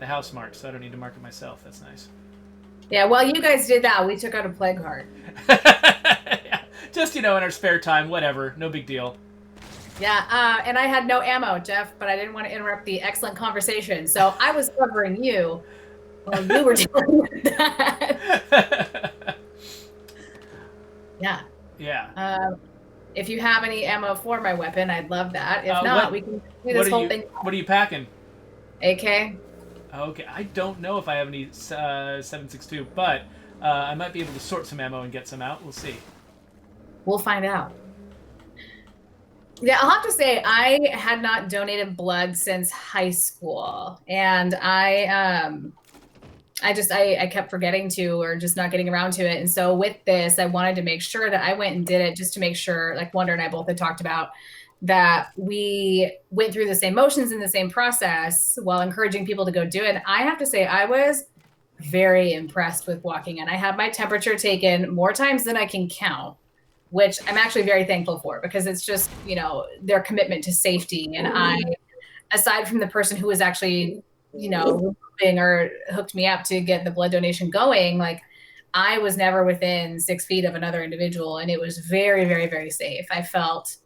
house marked, so I don't need to mark it myself. That's nice. Yeah, while you guys did that, we took out a plague heart. Yeah, just in our spare time, whatever, no big deal. Yeah, and I had no ammo, Jeff, but I didn't want to interrupt the excellent conversation, so I was covering you while you were dealing with that. Yeah. Yeah. If you have any ammo for my weapon, I'd love that. If not, we can do this whole thing. What are you packing? AK. Okay, I don't know if I have any 7.62, but I might be able to sort some ammo and get some out. We'll see. We'll find out. Yeah, I'll have to say I had not donated blood since high school, and I kept forgetting to, or just not getting around to it. And so with this, I wanted to make sure that I went and did it, just to make sure, like Wonder and I both had talked about, that we went through the same motions in the same process while encouraging people to go do it. And I have to say, I was very impressed with walking in. I had my temperature taken more times than I can count, which I'm actually very thankful for, because it's just, their commitment to safety. And I, aside from the person who was actually, or hooked me up to get the blood donation going, like I was never within 6 feet of another individual, and it was very, very, very safe. I felt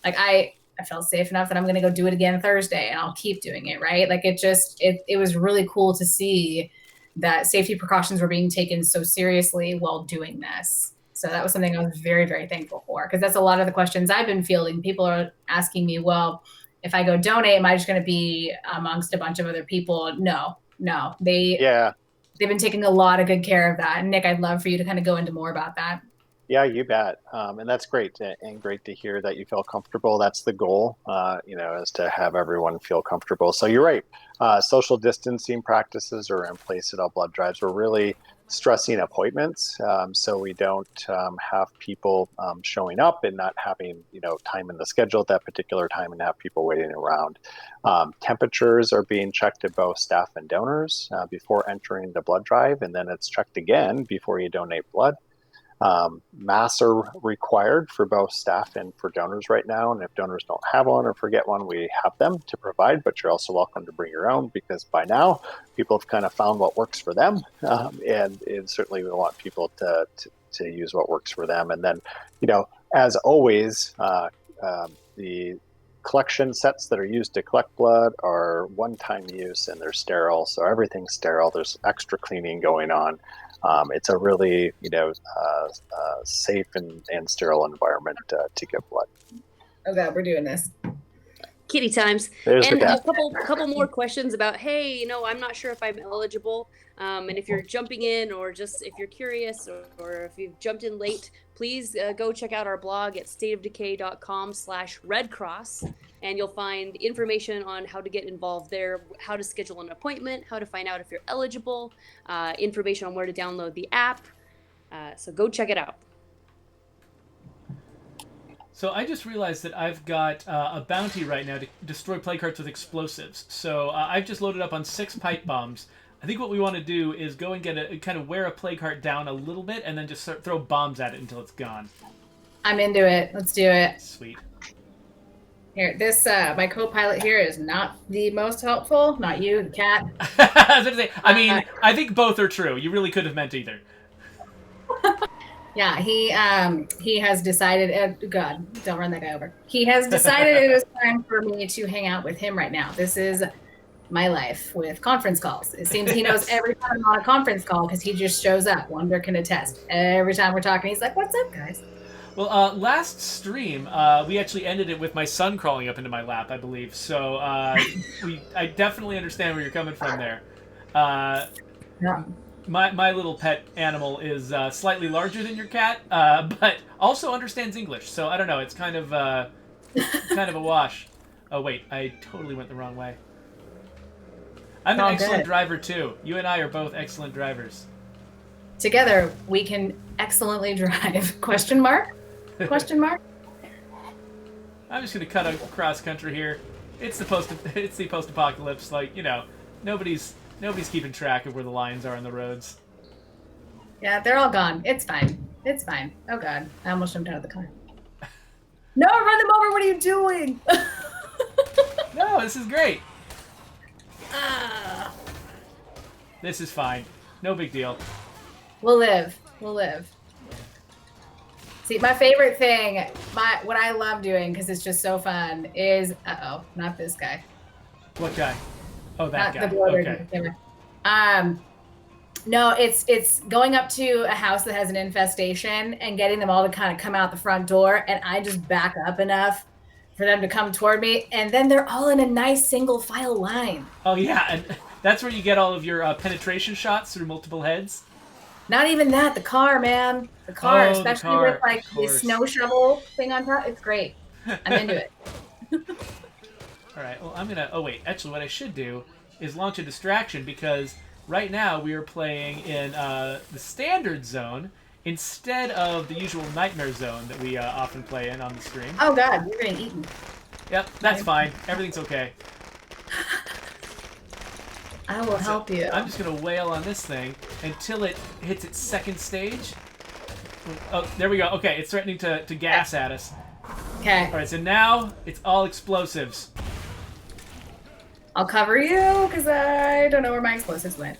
like I felt safe enough that I'm going to go do it again Thursday, and I'll keep doing it. Right. Like it was really cool to see that safety precautions were being taken so seriously while doing this. So that was something I was very, very thankful for, because that's a lot of the questions I've been fielding. People are asking me, well, if I go donate, am I just going to be amongst a bunch of other people? No. They've been taking a lot of good care of that. And Nick, I'd love for you to kind of go into more about that. Yeah, you bet. And that's great. And great to hear that you feel comfortable. That's the goal, is to have everyone feel comfortable. So you're right. Social distancing practices are in place at all blood drives. We're really stressing appointments, so we don't have people showing up and not having time in the schedule at that particular time and have people waiting around. Temperatures are being checked at both staff and donors before entering the blood drive, and then it's checked again before you donate blood. Masks are required for both staff and for donors right now, and if donors don't have one or forget one, we have them to provide, but you're also welcome to bring your own, because by now people have kind of found what works for them, and certainly we want people to use what works for them. And then, as always, the collection sets that are used to collect blood are one-time use, and they're sterile, so everything's sterile. There's extra cleaning going on. It's a really, safe and sterile environment to give blood. Oh God, we're doing this. Kitty times. There's and a couple more questions about, hey, I'm not sure if I'm eligible. And if you're jumping in, or just if you're curious, or if you've jumped in late, please go check out our blog at stateofdecay.com/redcross, and you'll find information on how to get involved there, how to schedule an appointment, how to find out if you're eligible, information on where to download the app. So go check it out. So I just realized that I've got a bounty right now to destroy plague hearts with explosives. So I've just loaded up on 6 pipe bombs. I think what we want to do is go and kind of wear a plague heart down a little bit, and then just throw bombs at it until it's gone. I'm into it. Let's do it. Sweet. Here, this my co-pilot here is not the most helpful. Not you, the cat. I mean, I think both are true. You really could have meant either. Yeah, he has decided. God, don't run that guy over. He has decided it is time for me to hang out with him right now. This is my life with conference calls. It seems he knows every time I'm on a conference call, because he just shows up. Wonder can attest. Every time we're talking, he's like, "What's up, guys?" Well, last stream, we actually ended it with my son crawling up into my lap, I believe. So I definitely understand where you're coming from there. Yeah. My little pet animal is slightly larger than your cat, but also understands English. So I don't know. It's kind of a wash. Oh wait, I totally went the wrong way. I'm an excellent driver too. You and I are both excellent drivers. Together, we can excellently drive. Question mark? Question mark? I'm just gonna cut across country here. It's the post-apocalypse. Like, you know, nobody's keeping track of where the lines are on the roads. Yeah, they're all gone. It's fine. It's fine. Oh god, I almost jumped out of the car. No, run them over. What are you doing? No, this is great. Ah. This is fine. No big deal. We'll live. We'll live. See, my favorite thing, what I love doing, because it's just so fun, is not this guy. What guy? Oh, that guy. Okay. No, it's going up to a house that has an infestation and getting them all to kind of come out the front door, and I just back up enough for them to come toward me, and then they're all in a nice single file line. Oh yeah, and that's where you get all of your penetration shots through multiple heads. Not even that, the car, man. The car, especially the car, with like the snow shovel thing on top. It's great. I'm into it. All right. Well, I'm gonna. Oh wait. Actually, what I should do is launch a distraction because right now we are playing in the standard zone instead of the usual nightmare zone that we often play in on the stream. Oh god, you're getting eaten. Yep, that's fine. Everything's okay. I will help you. I'm just gonna wail on this thing until it hits its second stage. Oh, there we go. Okay, it's threatening to gas at us. Okay. All right, so now it's all explosives. I'll cover you because I don't know where my explosives went.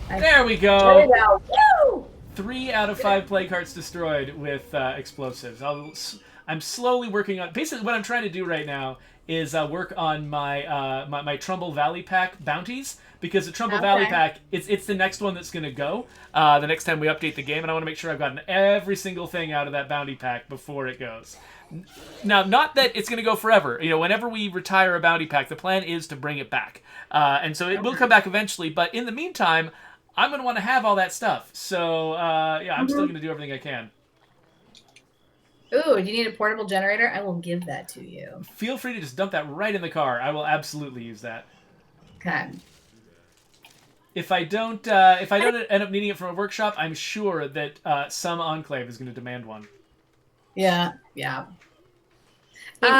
There we go. There we go. Woo! 3 out of 5 plague hearts destroyed with explosives. I'm slowly working on. Basically, what I'm trying to do right now is work on my my Trumbull Valley Pack bounties, because the Trumbull Valley Pack it's the next one that's going to go the next time we update the game, and I want to make sure I've gotten every single thing out of that bounty pack before it goes. Now, not that it's going to go forever. You know, whenever we retire a bounty pack, the plan is to bring it back, and so it will come back eventually. But in the meantime, I'm going to want to have all that stuff. So yeah, I'm still going to do everything I can. Ooh, do you need a portable generator? I will give that to you. Feel free to just dump that right in the car. I will absolutely use that. Okay. If I don't end up needing it from a workshop, I'm sure that some enclave is going to demand one. Yeah, yeah. Nick,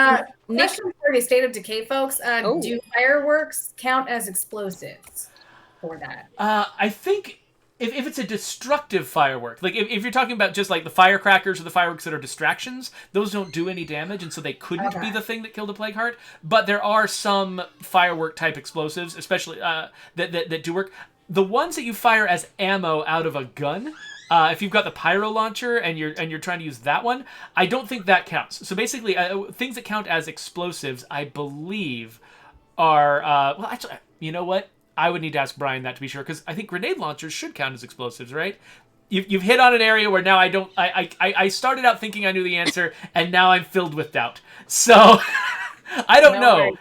Question for the State of Decay folks. Do fireworks count as explosives for that? I think if it's a destructive firework, like if you're talking about just like the firecrackers or the fireworks that are distractions, those don't do any damage, and so they couldn't be the thing that killed a plague heart. But there are some firework type explosives, especially that do work. The ones that you fire as ammo out of a gun, if you've got the pyro launcher and you're trying to use that one, I don't think that counts. So basically, things that count as explosives, I believe, are well, actually, you know what? I would need to ask Brian that to be sure, because I think grenade launchers should count as explosives, right? You've hit on an area where now I started out thinking I knew the answer, and now I'm filled with doubt. So I don't know.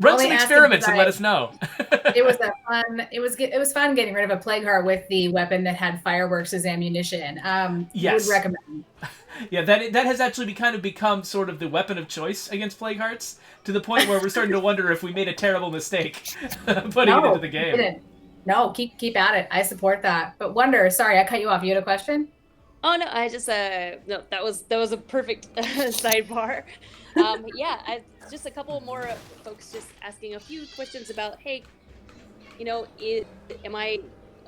Run some experiments and let us know. It was fun getting rid of a plague heart with the weapon that had fireworks as ammunition. Yes. Would recommend. Yeah, that has actually become sort of the weapon of choice against plague hearts, to the point where we're starting to wonder if we made a terrible mistake putting it into the game. Didn't. No, keep at it. I support that. But Wonder, sorry, I cut you off. You had a question? Oh no, I just no, that was a perfect sidebar. Yeah, just a couple more folks just asking a few questions about, hey, you know, am I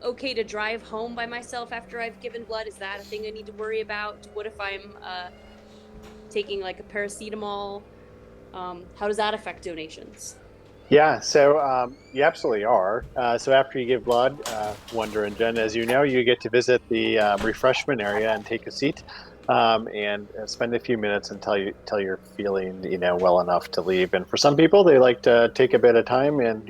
okay to drive home by myself after I've given blood? Is that a thing I need to worry about? What if I'm taking like a paracetamol? How does that affect donations? Yeah, so you absolutely are. So after you give blood, Wonder and Jen, as you know, you get to visit the refreshment area and take a seat and spend a few minutes until you're feeling, well enough to leave. And for some people, they like to take a bit of time and,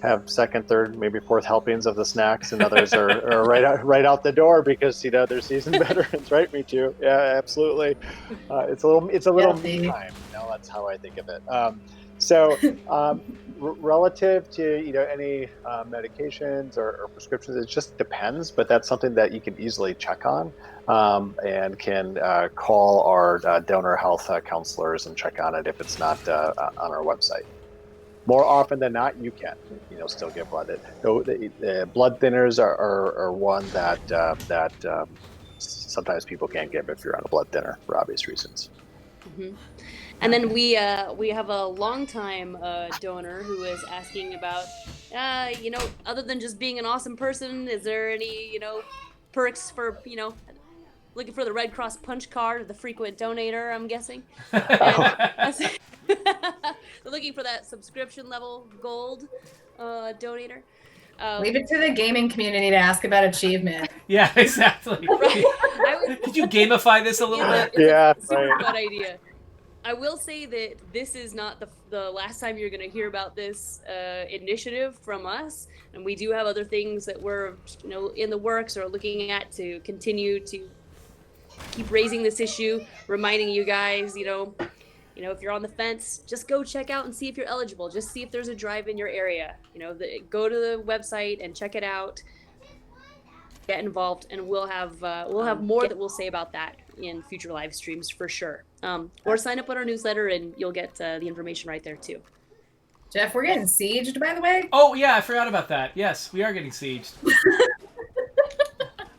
have second, third, maybe fourth helpings of the snacks, and others are right out the door because they're seasoned veterans, right? Me too. Yeah, absolutely. It's a little me Guilty. time. That's how I think of it. So relative to any medications or prescriptions, it just depends. But that's something that you can easily check on, and can call our donor health counselors and check on it if it's not on our website. More often than not, you can still get blood. The blood thinners are one that sometimes people can't give if you're on a blood thinner for obvious reasons. Mm-hmm. And then we have a longtime donor who is asking about, other than just being an awesome person, is there any, perks for, looking for the Red Cross punch card or the frequent donator, I'm guessing. They're looking for that subscription level gold donator. Leave it to the gaming community to ask about achievement. Yeah, exactly. Right. Could you gamify this a little bit? It's a super good idea. I will say that this is not the last time you're going to hear about this initiative from us, and we do have other things that we're in the works or looking at to continue to keep raising this issue, reminding you guys, if you're on the fence, just go check out and see if you're eligible. Just see if there's a drive in your area. Go to the website and check it out. Get involved, and we'll have more that we'll say about that in future live streams for sure. Or sign up on our newsletter, and you'll get the information right there too. Jeff, we're getting sieged, by the way. Oh yeah, I forgot about that. Yes, we are getting sieged.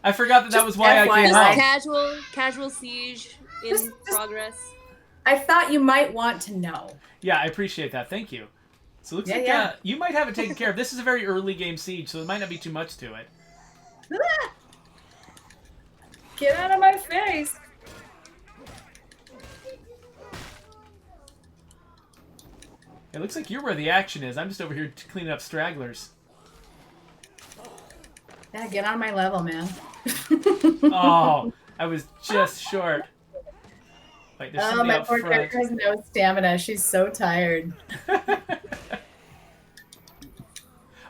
I forgot that was why I came home. Casual siege in progress. I thought you might want to know. Yeah, I appreciate that. Thank you. So it looks like you might have it taken care of. This is a very early game siege, so there might not be too much to it. Get out of my face. It looks like you're where the action is. I'm just over here cleaning up stragglers. Yeah, get on my level, man. Oh, I was just short. Wait, there's somebody my up poor front. character has no stamina. She's so tired.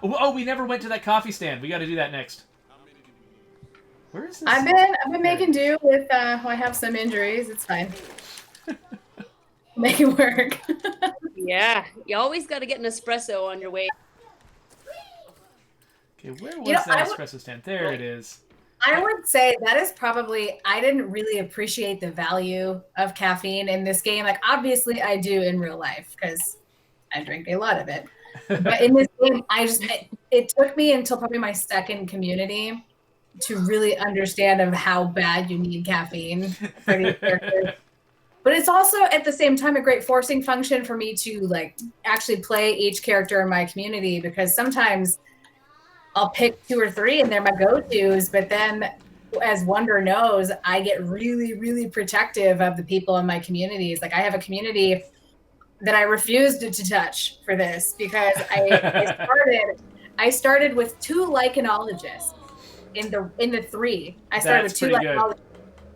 Oh, we never went to that coffee stand. We got to do that next. Where is this? I've been making do with. I have some injuries. It's fine. Make it work. Yeah, you always got to get an espresso on your way. Okay, where was that espresso stand? There it is. I would say that is probably, I didn't really appreciate the value of caffeine in this game. Like, obviously I do in real life because I drink a lot of it. But in this game, it took me until probably my second community to really understand of how bad you need caffeine for these characters. But it's also at the same time a great forcing function for me to actually play each character in my community, because sometimes I'll pick 2 or 3 and they're my go-tos, but then as Wonder knows, I get really, really protective of the people in my communities. Like, I have a community that I refused to touch for this because I started with 2 lichenologists in the 3. I started with 2 lichenologists.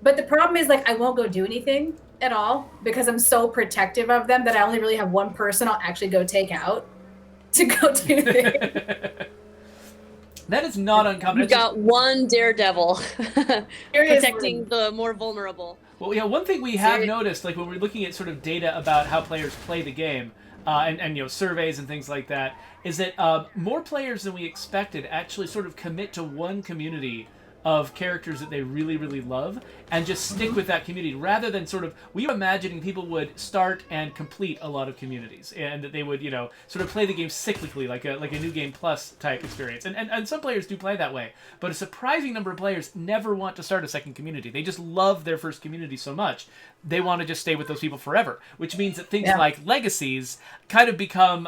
But the problem is, I won't go do anything at all because I'm so protective of them that I only really have one person I'll actually go take out to go do things. That is not uncommon. You got one daredevil protecting the more vulnerable. Well, yeah, one thing we have noticed, when we're looking at sort of data about how players play the game, and surveys and things like that, is that more players than we expected actually sort of commit to one community of characters that they really, really love and just stick with that community, rather than we were imagining people would start and complete a lot of communities, and that they would, sort of play the game cyclically, like a new game plus type experience. And some players do play that way, but a surprising number of players never want to start a second community. They just love their first community so much, they want to just stay with those people forever, which means that things like legacies kind of become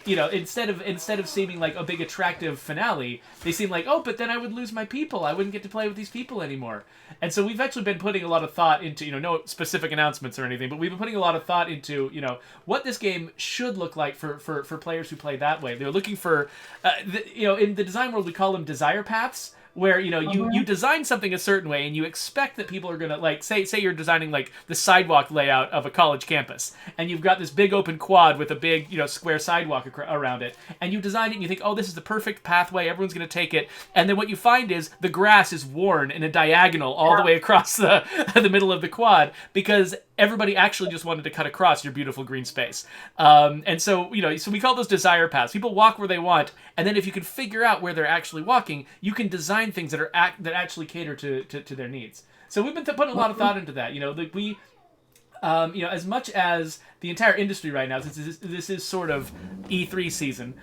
instead of seeming like a big attractive finale, they seem like, oh, but then I would lose my people. I wouldn't get to play with these people anymore. And so we've actually been putting a lot of thought into, no specific announcements or anything, but we've been putting a lot of thought into, what this game should look like for players who play that way. They're looking for, in the design world, we call them desire paths, where you design something a certain way and you expect that people are gonna like say you're designing like the sidewalk layout of a college campus, and you've got this big open quad with a big square sidewalk around it, and you design it and you think, oh, this is the perfect pathway, everyone's gonna take it, and then what you find is the grass is worn in a diagonal all the way across the the middle of the quad because everybody actually just wanted to cut across your beautiful green space. And so, so we call those desire paths. People walk where they want, and then if you can figure out where they're actually walking, you can design things that actually cater to their needs. So we've been putting a lot of thought into that. We, as much as the entire industry right now, since this is sort of E3 season,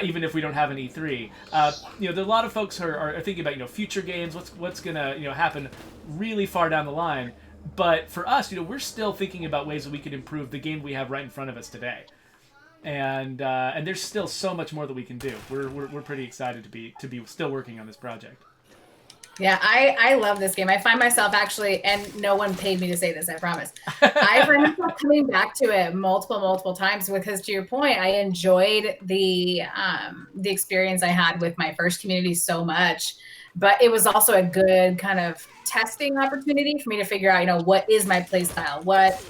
even if we don't have an E3, there are a lot of folks who are thinking about future games, what's gonna happen really far down the line. But for us, we're still thinking about ways that we could improve the game we have right in front of us today, and there's still so much more that we can do. We're pretty excited to be still working on this project. Yeah, I love this game. I find myself actually, and no one paid me to say this, I promise. I find myself coming back to it multiple times because, to your point, I enjoyed the experience I had with my first community so much. But it was also a good kind of testing opportunity for me to figure out, what is my play style? What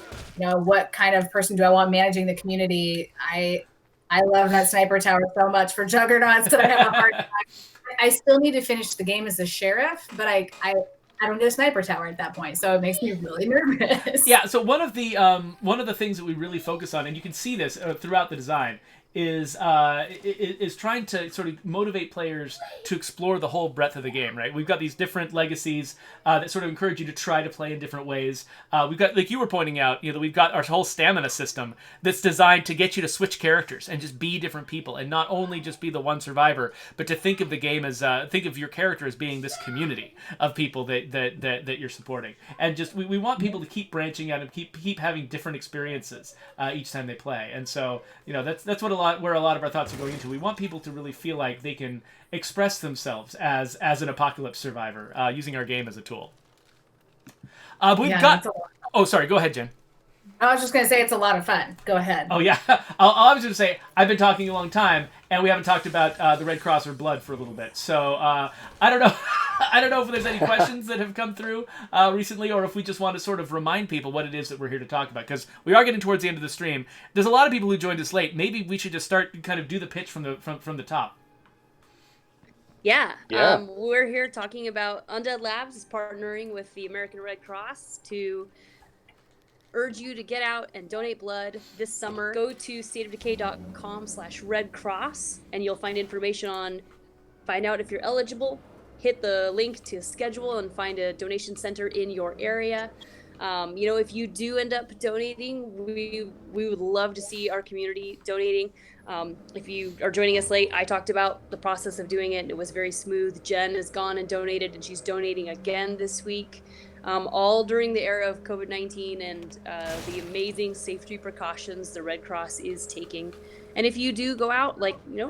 kind of person do I want managing the community? I love that sniper tower so much for Juggernauts that I have a hard time. I still need to finish the game as a sheriff, but I don't get a sniper tower at that point, so it makes me really nervous. Yeah. So one of the things that we really focus on, and you can see this throughout the design, is trying to sort of motivate players to explore the whole breadth of the game, right? We've got these different legacies that sort of encourage you to try to play in different ways. We've got, like you were pointing out, that we've got our whole stamina system that's designed to get you to switch characters and just be different people, and not only just be the one survivor, but to think of the game as think of your character as being this community of people that you're supporting, and just we want people to keep branching out and keep having different experiences each time they play, and so that's what where a lot of our thoughts are going into. We want people to really feel like they can express themselves as an apocalypse survivor using our game as a tool. But we've got. Oh, sorry. Go ahead, Jen. I was just going to say it's a lot of fun. Go ahead. Oh, yeah. I was going to say I've been talking a long time, and we haven't talked about the Red Cross or blood for a little bit. So I don't know. I don't know if there's any questions that have come through recently, or if we just want to sort of remind people what it is that we're here to talk about, because we are getting towards the end of the stream. There's a lot of people who joined us late. Maybe we should just start kind of do the pitch from the top. Yeah. We're here talking about Undead Labs is partnering with the American Red Cross to urge you to get out and donate blood this summer. Go to stateofdecay.com/redcross and you'll find information find out if you're eligible. Hit the link to schedule and find a donation center in your area. If you do end up donating, we would love to see our community donating. If you are joining us late, I talked about the process of doing it, and it was very smooth. Jen has gone and donated, and she's donating again this week, all during the era of COVID-19 and the amazing safety precautions the Red Cross is taking. And if you do go out,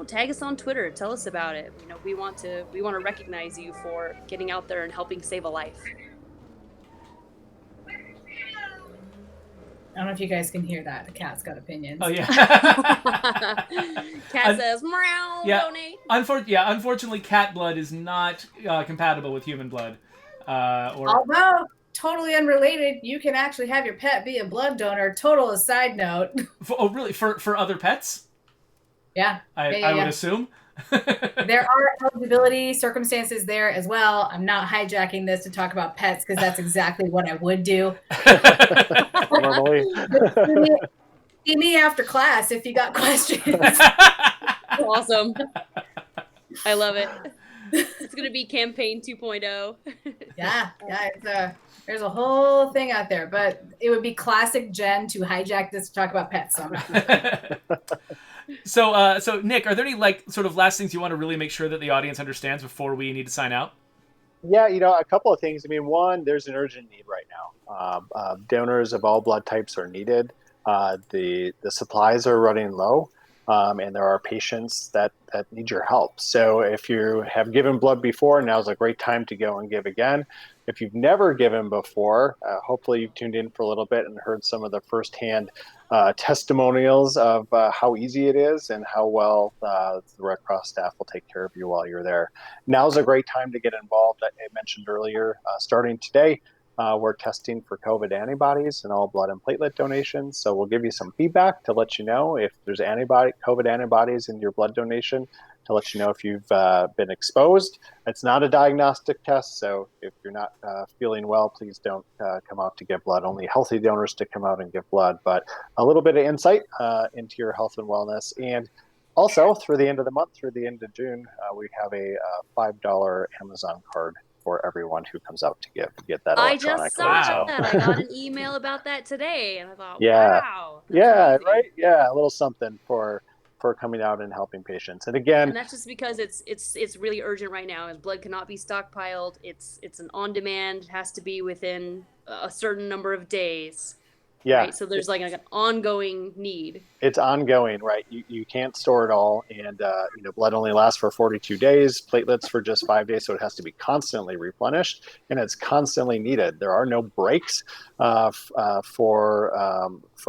tag us on Twitter, tell us about it. We want to recognize you for getting out there and helping save a life. I don't know if you guys can hear that. The cat's got opinions. Oh, yeah. Cat says, meow, donate. Unfortunately, cat blood is not compatible with human blood. Although, totally unrelated, you can actually have your pet be a blood donor. Total aside note. Really? For other pets? Yeah. I would assume. There are eligibility circumstances there as well. I'm not hijacking this to talk about pets because that's exactly what I would do. Normally. See me after class if you got questions. Awesome. I love it. It's going to be campaign 2.0. Yeah. There's a whole thing out there, but it would be classic Jen to hijack this to talk about pets. So Nick, are there any sort of last things you want to really make sure that the audience understands before we need to sign out? Yeah, a couple of things. I mean, one, there's an urgent need right now. Donors of all blood types are needed. The supplies are running low. and there are patients that need your help. So if you have given blood before, now's a great time to go and give again. If you've never given before, hopefully you've tuned in for a little bit and heard some of the firsthand testimonials of how easy it is and how well the Red Cross staff will take care of you while you're there. Now's a great time to get involved. I mentioned earlier, starting today, we're testing for COVID antibodies and all blood and platelet donations. So we'll give you some feedback to let you know if there's COVID antibodies in your blood donation, to let you know if you've been exposed. It's not a diagnostic test, so if you're not feeling well, please don't come out to give blood. Only healthy donors to come out and give blood, but a little bit of insight into your health and wellness. And also, through the end of the month, through the end of June, we have a $5 Amazon card for everyone who comes out to get that I electronically. just saw that. I got an email about that today, and I thought, Yeah. wow. Yeah, amazing. right? Yeah, a little something for coming out and helping patients. And again, And that's just because it's really urgent right now. As blood cannot be stockpiled. It's an on demand, has to be within a certain number of days. yeah, Right? So there's like an ongoing need. it's ongoing, right? You can't store it all, and blood only lasts for 42 days, platelets for just 5 days, so it has to be constantly replenished, and it's constantly needed. There are no breaks for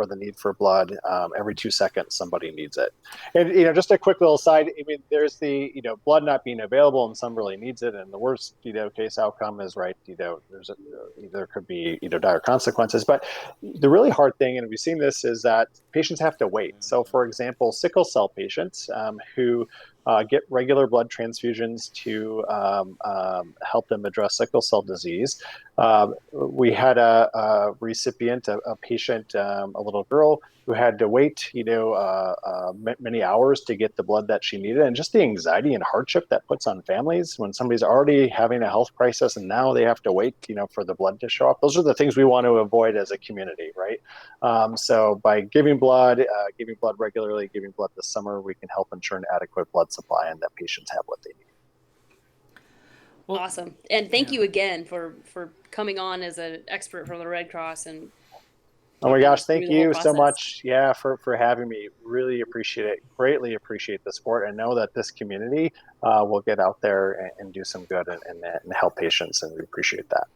the need for blood. Every 2 seconds, somebody needs it. And just a quick little side. I mean, there's the blood not being available, and some really needs it, and the worst case outcome is right. There could be dire consequences, but the really hard thing, and we've seen this, is that patients have to wait. So, for example, sickle cell patients who get regular blood transfusions to help them address sickle cell disease. We had a recipient, a patient, a little girl who had to wait, many hours to get the blood that she needed, and just the anxiety and hardship that puts on families when somebody's already having a health crisis and now they have to wait, for the blood to show up. Those are the things we want to avoid as a community, right? So by giving blood regularly, giving blood this summer, we can help ensure an adequate blood supply and that patients have what they need. Well, awesome. And thank you again for coming on as an expert from the Red Cross. And oh my gosh, thank you so much. Yeah, for having me. Really appreciate it. Greatly appreciate the support, and know that this community will get out there and do some good and help patients, and we appreciate that.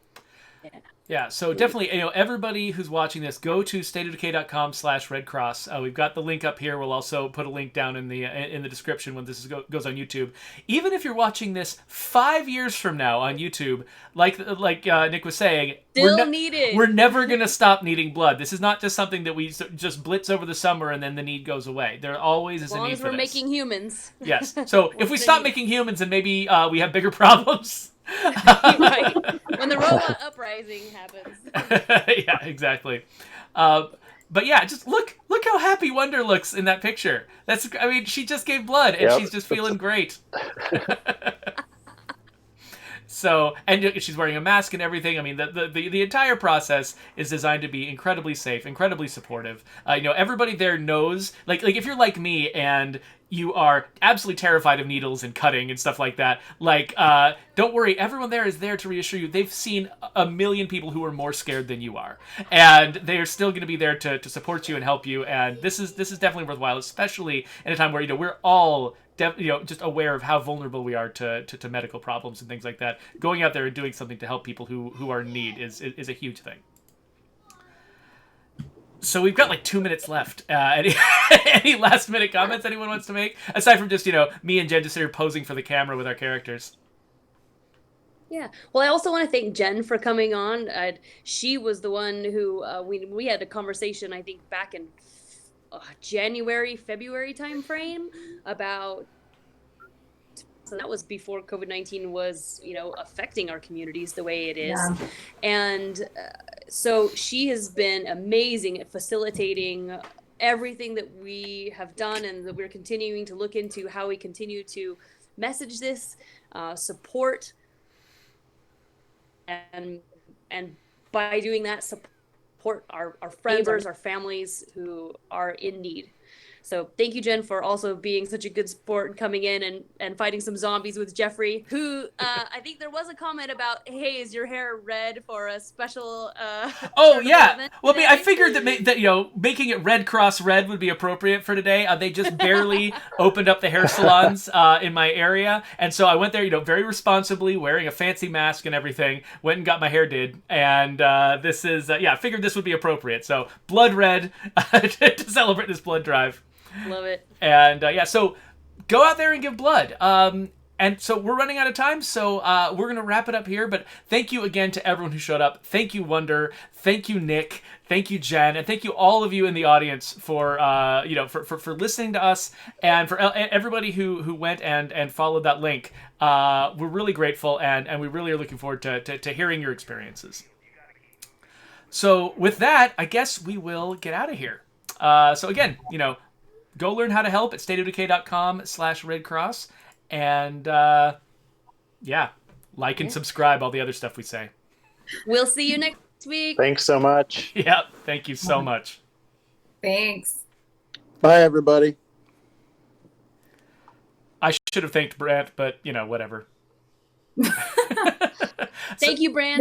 Yeah, so definitely, everybody who's watching this, go to stateofdecay.com/redcross. We've got the link up here. We'll also put a link down in the description when this goes on YouTube. Even if you're watching this 5 years from now on YouTube, like Nick was saying, we're never going to stop needing blood. This is not just something that we just blitz over the summer and then the need goes away. There always is a need for this. As long as we're making humans. Yes. So if we stop making humans, then maybe we have bigger problems. Right. When the robot uprising happens. Yeah, exactly. But yeah, just look how happy Wonder looks in that picture. She just gave blood and she's just feeling great. So, and she's wearing a mask and everything. I mean, the entire process is designed to be incredibly safe, incredibly supportive. Everybody there knows, like if you're like me and you are absolutely terrified of needles and cutting and stuff like that, don't worry, everyone there is there to reassure you. They've seen a million people who are more scared than you are, and they are still going to be there to support you and help you. And this is definitely worthwhile, especially in a time where we're all just aware of how vulnerable we are to medical problems and things like that. Going out there and doing something to help people who are in need is a huge thing. So we've got 2 minutes left. Any last minute comments anyone wants to make? Aside from just, me and Jen just here posing for the camera with our characters. Yeah. Well, I also want to thank Jen for coming on. She was the one who we had a conversation, I think, back in January, February timeframe about. So that was before COVID-19 was, affecting our communities the way it is. Yeah. And so she has been amazing at facilitating everything that we have done and that we're continuing to look into how we continue to message this, support, and by doing that, support our friends, our families who are in need. So thank you, Jen, for also being such a good sport and coming in and fighting some zombies with Geoffrey, who I think there was a comment about, hey, is your hair red for a special Oh charitable yeah. event Well, I mean, I today? figured that making it Red Cross Red would be appropriate for today. They just barely opened up the hair salons in my area, and so I went there, very responsibly, wearing a fancy mask and everything. Went and got my hair did, and this is I figured this would be appropriate. So blood red to celebrate this blood drive. Love it. And so go out there and give blood. And so we're running out of time, so we're going to wrap it up here. But thank you again to everyone who showed up. Thank you, Wonder. Thank you, Nick. Thank you, Jen. And thank you all of you in the audience for for listening to us, and for everybody who went and followed that link. We're really grateful, and we really are looking forward to hearing your experiences. So with that, I guess we will get out of here. So again, go learn how to help at stateofdecay.com/redcross. And like and subscribe, all the other stuff we say. We'll see you next week. Thanks so much. Yeah, thank you so much. Thanks. Bye, everybody. I should have thanked Brant, but whatever. Thank you, Brant.